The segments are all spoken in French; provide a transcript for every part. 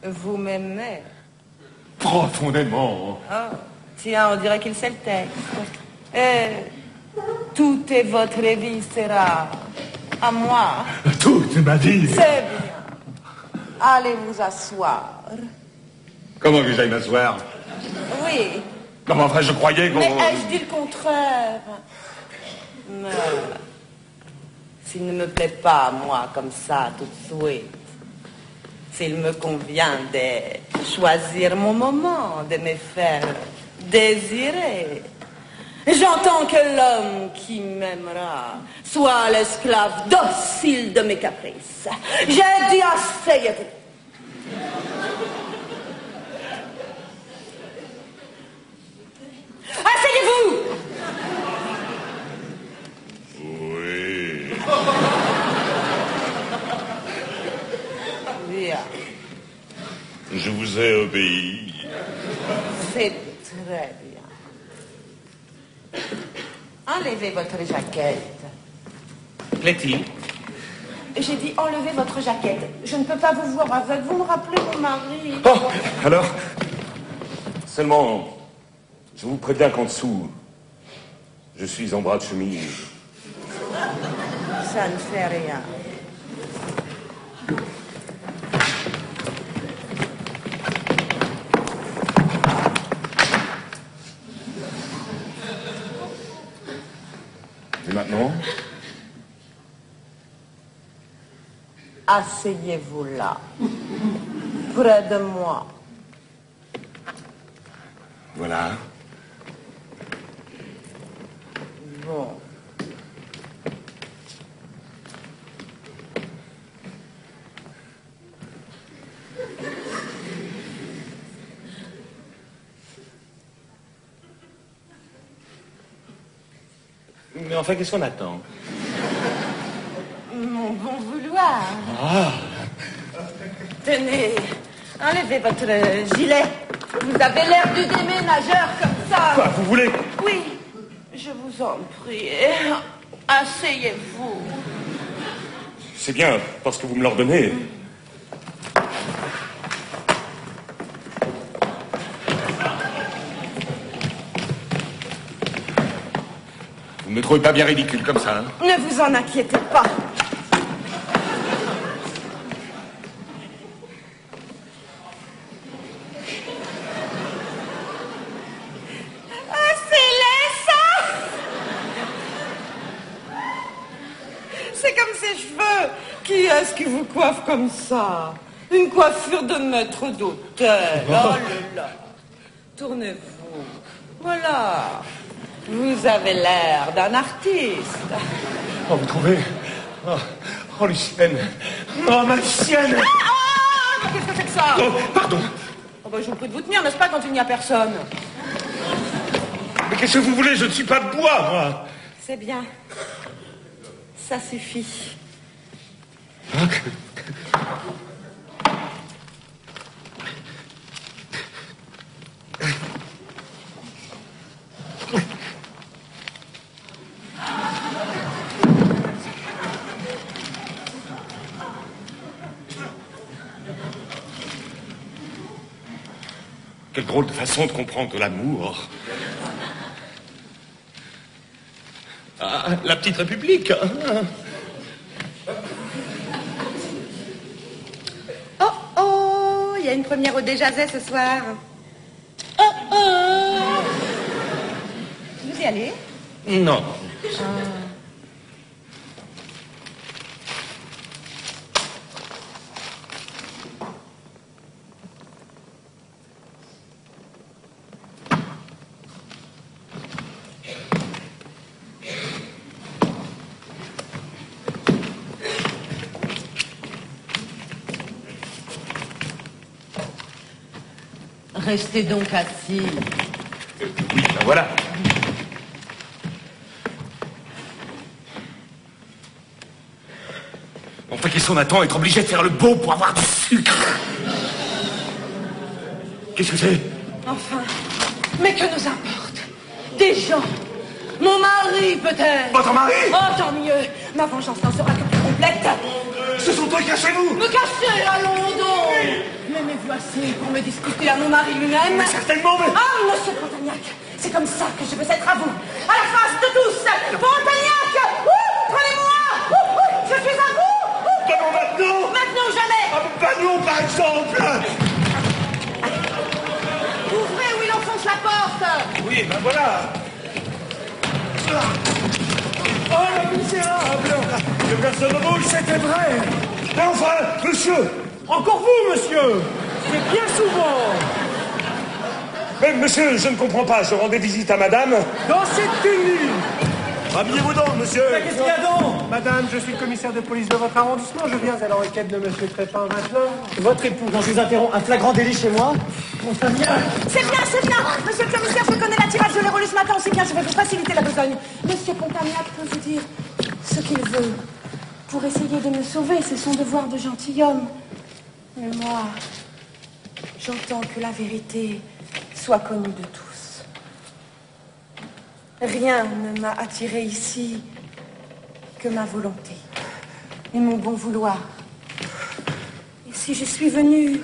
Vous m'aimez? Profondément. Oh, tiens, on dirait qu'il sait le texte. Toute votre vie sera à moi. Toute ma vie. C'est bien. Allez vous asseoir. Comment que j'aille m'asseoir? Oui. Non, mais enfin, je croyais qu'on... Mais ai-je dit le contraire? Mais s'il ne me plaît pas, moi, comme ça, tout de suite, s'il me convient de choisir mon moment, de me faire désirer, j'entends que l'homme qui m'aimera soit l'esclave docile de mes caprices. J'ai dit asseyez-vous. Asseyez-vous! Oui. Bien. Je vous ai obéi. C'est très bien. Enlevez votre jaquette. Plaît-il? J'ai dit enlevez votre jaquette. Je ne peux pas vous voir avec. Vous me rappelez mon mari. Oh, alors? Seulement, je vous préviens qu'en dessous, je suis en bras de chemise. Ça ne fait rien. Et maintenant? Asseyez-vous là, près de moi. Voilà. Bon. Mais enfin, qu'est-ce qu'on attend? Mon bon vouloir. Ah! Tenez, enlevez votre gilet. Vous avez l'air du déménageur comme ça. Quoi, vous voulez? Oui, je vous en prie. Asseyez-vous. C'est bien, parce que vous me l'ordonnez. Vous ne me trouvez pas bien ridicule comme ça, hein? Ne vous en inquiétez pas. Qui est-ce qui vous coiffe comme ça? Une coiffure de maître d'hôtel. Oh là là. Tournez-vous. Voilà. Vous avez l'air d'un artiste. Oh, vous trouvez? Oh, Lucienne. Oh, ma chienne. Ah, qu'est-ce que c'est que ça? Oh, pardon. Oh, bah, je vous prie de vous tenir, n'est-ce pas, quand il n'y a personne? Mais qu'est-ce que vous voulez? Je ne suis pas de bois, moi. C'est bien. Ça suffit. Quelle drôle de façon de comprendre l'amour. Ah, la petite République. Oh, oh, il y a une première au Déjazet ce soir. Oh, oh. Vous y allez? Non. Restez donc assis. Oui, ben voilà. Enfin, qu'est-ce qu'on attend? Être obligé de faire le beau pour avoir du sucre. Qu'est-ce que c'est? Enfin, mais que nous importe? Des gens. Mon mari, peut-être. Votre mari? Oh, tant mieux. Ma vengeance n'en sera que plus complète. Ce sont eux, cachez-vous! Me cacher, allons donc. Mais vous passé pour me disputer à mon mari lui-même. Mais certainement, mais... Ah, monsieur Pontagnac, c'est comme ça que je veux être à vous. À la face de tous. Pontagnac, prenez-moi. Je suis à vous. Pas non, maintenant. Maintenant ou jamais. Ah, pas non, par exemple. Ouvrez ou il enfonce la porte. Oui, ben voilà. Oh, la misérable. Que personne ne bouge, c'était vrai. Mais enfin, monsieur. Encore vous, monsieur. C'est bien souvent. Mais monsieur, je ne comprends pas. Je rendais visite à madame. Dans cette tenue. Habillez-vous donc, monsieur. Mais qu'est-ce qu'il y a donc? Madame, je suis le commissaire de police de votre arrondissement. Je viens à la requête de monsieur Crépin Vatelin. Votre époux, dont je vous interromps, un flagrant délit chez moi. Pontagnac. C'est bien, c'est bien. Monsieur le commissaire, je connais la tirage, je l'ai relu ce matin. C'est bien, je vais vous faciliter la besogne. Monsieur Pontagnac peut vous dire ce qu'il veut. Pour essayer de me sauver, c'est son devoir de gentilhomme. Mais moi, j'entends que la vérité soit connue de tous. Rien ne m'a attiré ici que ma volonté et mon bon vouloir. Et si je suis venue,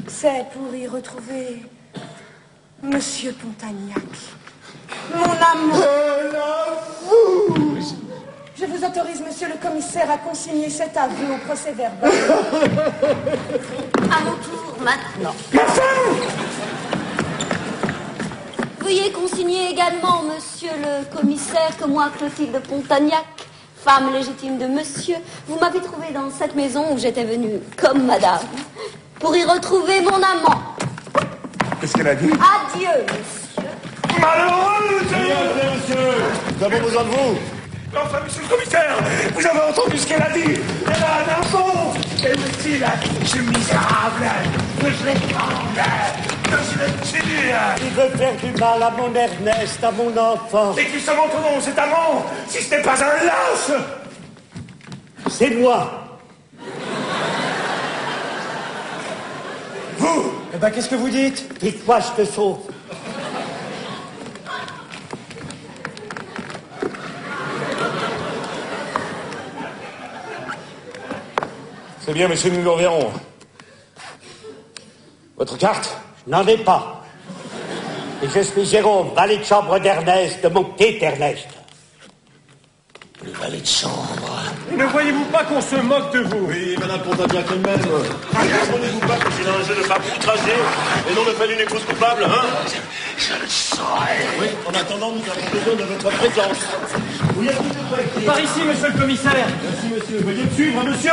c'est pour y retrouver Monsieur Pontagnac, mon amour. Je vous autorise, monsieur le commissaire, à consigner cet aveu au procès-verbal. À mon tour, maintenant. Veuillez consigner également, monsieur le commissaire, que moi, Clotilde Pontagnac, femme légitime de monsieur, vous m'avez trouvé dans cette maison où j'étais venue, comme madame, pour y retrouver mon amant. Qu'est-ce qu'elle a dit? Adieu, monsieur. Malheureux, monsieur. Nous avons besoin de vous. Enfin, monsieur le commissaire, vous avez entendu ce qu'elle a dit? Elle a un enfant. Elle me dit, là, je suis misérable, que je l'ai que je l'ai tué. Il veut faire du mal à mon Ernest, à mon enfant. Et qui se montre non, cet amant, si ce n'est pas un lâche? C'est moi. Vous? Eh ben, qu'est-ce que vous dites? Dites-moi, je te sauve. C'est bien, monsieur, nous le reverrons. Votre carte? Je n'en ai pas. Et je suis Jérôme, valet de chambre d'Ernest, de mon petit Ernest. Le valet de chambre. Ne voyez-vous pas qu'on se moque de vous? Oui, madame Pontagnac elle-même. Ne comprenez-vous pas que c'est un jeu de femme outragée et non de faire une épouse coupable, hein? Je le saurai. Oui, en attendant, nous avons besoin de votre présence. Oui, à tout de près. Par ici, monsieur le commissaire. Merci, monsieur. Veuillez me suivre, monsieur.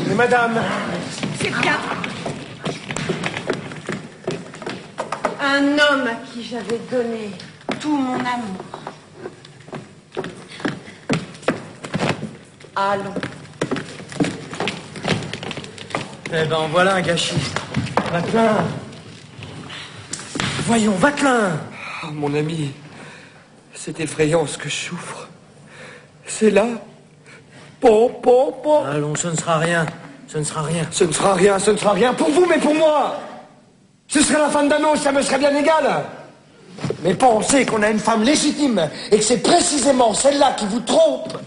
Et madame. C'est bien. Un homme à qui j'avais donné tout mon amour. Allons. Eh ben, voilà un gâchis. Vatelin. Voyons, Vatelin. Oh, mon ami, c'est effrayant ce que je souffre. C'est là. Allons, ce ne sera rien. Ce ne sera rien. Ce ne sera rien pour vous, mais pour moi. Ce serait la femme d'un autre, ça me serait bien égal. Mais pensez qu'on a une femme légitime et que c'est précisément celle-là qui vous trompe.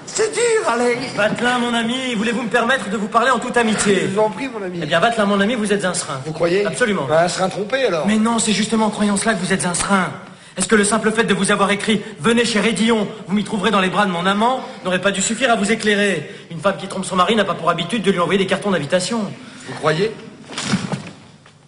C'est dur, allez. Vatelin, mon ami, voulez-vous me permettre de vous parler en toute amitié? Je vous en prie, mon ami. Eh bien, Vatelin, mon ami, vous êtes un serin. Vous croyez? Absolument. Un serin trompé, alors. Mais non, c'est justement en croyant cela que vous êtes un serin. Est-ce que le simple fait de vous avoir écrit « Venez chez Rédillon, vous m'y trouverez dans les bras de mon amant » n'aurait pas dû suffire à vous éclairer? Une femme qui trompe son mari n'a pas pour habitude de lui envoyer des cartons d'invitation. Vous croyez?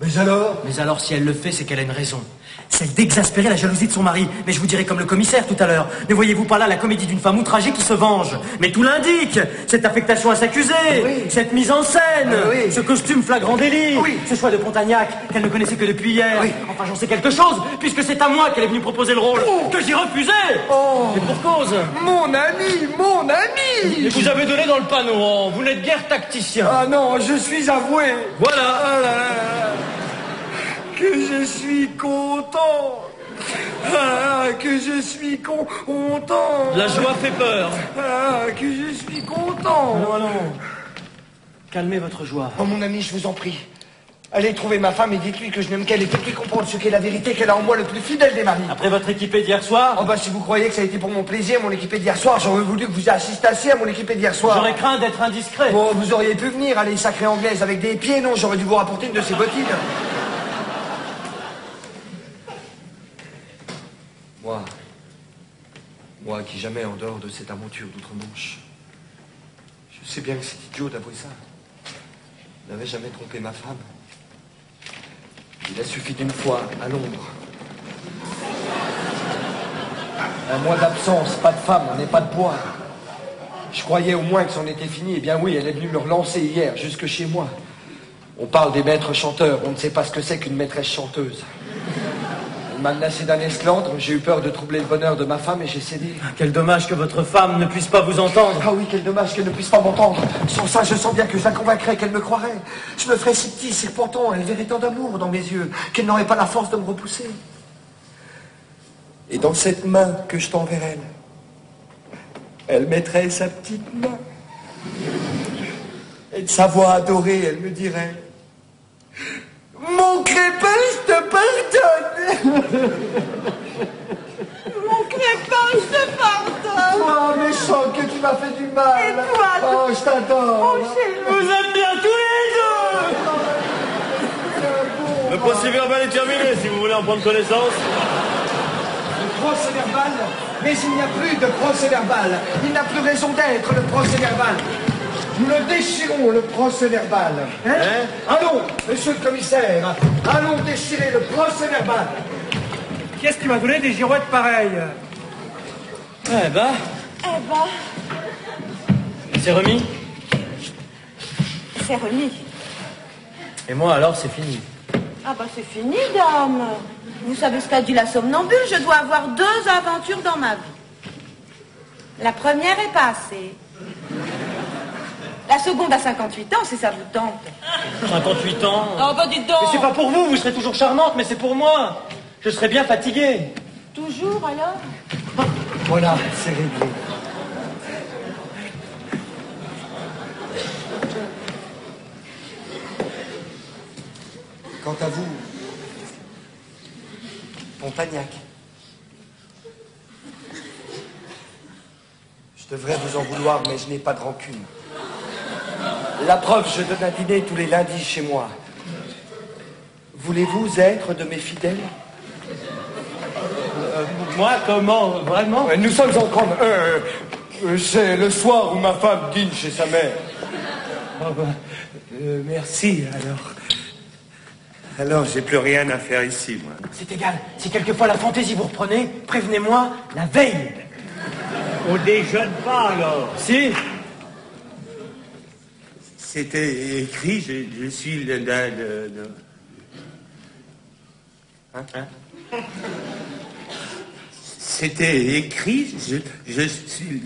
Mais alors? Mais alors, si elle le fait, c'est qu'elle a une raison. Celle d'exaspérer la jalousie de son mari. Mais je vous dirai comme le commissaire tout à l'heure. Ne voyez-vous pas là la comédie d'une femme outragée qui se venge? Mais tout l'indique. Cette affectation à s'accuser. Oui. Cette mise en scène. Oui. Ce costume flagrant délit. Oui. Ce choix de Pontagnac qu'elle ne connaissait que depuis hier. Oui. Enfin, j'en sais quelque chose, puisque c'est à moi qu'elle est venue proposer le rôle. Oh. Que j'ai refusé. Oh. Et pour cause. Mon ami! Et vous avez donné dans le panneau. Oh, vous n'êtes guère tacticien. Ah non, je suis avoué. Voilà. Ah là là là. Que je suis content. Ah, que je suis content. La joie fait peur. Ah, que je suis content. Allons, allons. Calmez votre joie. Oh, mon ami, je vous en prie. Allez trouver ma femme et dites-lui que je n'aime qu'elle et faites-lui comprendre ce qu'est la vérité, qu'elle a en moi le plus fidèle des maris. Après votre équipée d'hier soir? Oh bah si vous croyez que ça a été pour mon plaisir, mon équipée d'hier soir, j'aurais voulu que vous assistassiez à mon équipée d'hier soir. J'aurais craint d'être indiscret. Bon, vous auriez pu venir, allez, sacrée anglaise, avec des pieds, non, j'aurais dû vous rapporter une de ces bottines. Moi qui jamais en dehors de cette aventure d'outre-Manche, je sais bien que c'est idiot d'avouer ça. Je n'avais jamais trompé ma femme. Il a suffi d'une fois à Londres. Un mois d'absence, pas de femme, on n'est pas de bois. Je croyais au moins que c'en était fini. Eh bien oui, elle est venue me relancer hier, jusque chez moi. On parle des maîtres chanteurs, on ne sait pas ce que c'est qu'une maîtresse chanteuse. Elle m'a menacé d'un esclandre, j'ai eu peur de troubler le bonheur de ma femme et j'ai cédé. Quel dommage que votre femme ne puisse pas vous entendre. Ah oui, quel dommage qu'elle ne puisse pas m'entendre. Sans ça, je sens bien que je la convaincrais, qu'elle me croirait. Je me ferais si petit, si repentant, elle verrait tant d'amour dans mes yeux, qu'elle n'aurait pas la force de me repousser. Et dans cette main que je tends vers elle, elle mettrait sa petite main. Et de sa voix adorée, elle me dirait: mon crépin, je te pardonne. Mon crépin, je te pardonne. Oh, méchant, que tu m'as fait du mal. Et toi, oh, je t'adore. Oh, chérie. Vous êtes bien tous les deux. Le procès verbal est terminé, si vous voulez en prendre connaissance. Le procès verbal, mais il n'y a plus de procès verbal. Il n'a plus raison d'être, le procès verbal. Nous le déchirons, le procès verbal. Hein? Allons, monsieur le commissaire, allons déchirer le procès verbal. Qui est-ce qui m'a donné des girouettes pareilles? Eh ben, c'est remis. C'est remis. Et moi alors, c'est fini. Ah bah c'est fini, dame. Vous savez ce qu'a dit la somnambule, je dois avoir 2 aventures dans ma vie. La première est passée. La seconde à 58 ans, si ça vous tente. 58 ans. Oh bah dites donc. Mais c'est pas pour vous, vous serez toujours charmante, mais c'est pour moi. Je serai bien fatigué. Toujours alors? Voilà, c'est réglé. Quant à vous, Pontagnac, je devrais vous en vouloir, mais je n'ai pas de rancune. La preuve, je donne un dîner tous les lundis chez moi. Voulez-vous être de mes fidèles? Moi, comment? Vraiment? Nous sommes en grande... c'est le soir où ma femme dîne chez sa mère. Oh bah, merci, alors. Alors, j'ai plus rien à faire ici, moi. C'est égal. Si quelquefois la fantaisie vous reprenez, prévenez-moi la veille. On déjeune pas alors. Si. C'était écrit, je suis le... Hein? C'était écrit, je suis